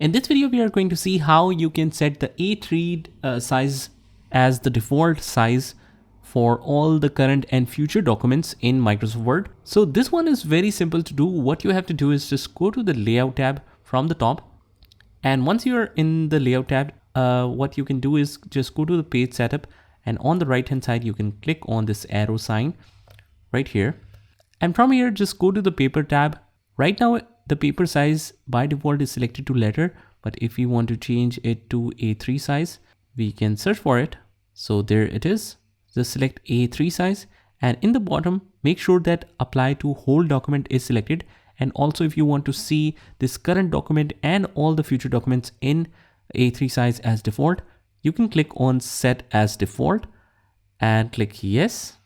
In this video, we are going to see how you can set the A3 size as the default size for all the current and future documents in Microsoft Word. So this one is very simple to do. What you have to do is just go to the layout tab from the top. And once you're in the layout tab, what you can do is just go to the page setup, and on the right hand side, you can click on this arrow sign right here. And from here, just go to the paper tab. Right now, the paper size by default is selected to letter, but if you want to change it to A3 size, we can search for it. So there it is. Just select A3 size, and in the bottom, make sure that apply to whole document is selected. And also if you want to see this current document and all the future documents in A3 size as default, you can click on set as default and click yes.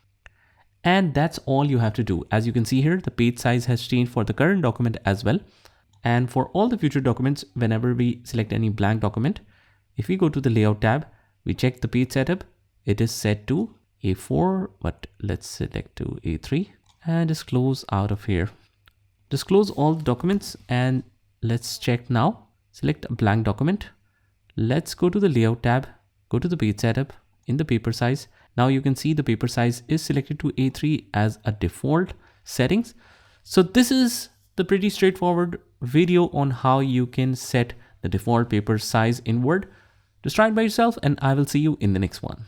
And that's all you have to do. As you can see here, the page size has changed for the current document as well. And for all the future documents, whenever we select any blank document, if we go to the layout tab, we check the page setup, it is set to A4, but let's select to A3 and just close out of here. Just close all the documents and let's check now. Select a blank document. Let's go to the layout tab, go to the page setup in the paper size. Now you can see the paper size is selected to A3 as a default settings. So this is the pretty straightforward video on how you can set the default paper size in Word. Just try it by yourself, and I will see you in the next one.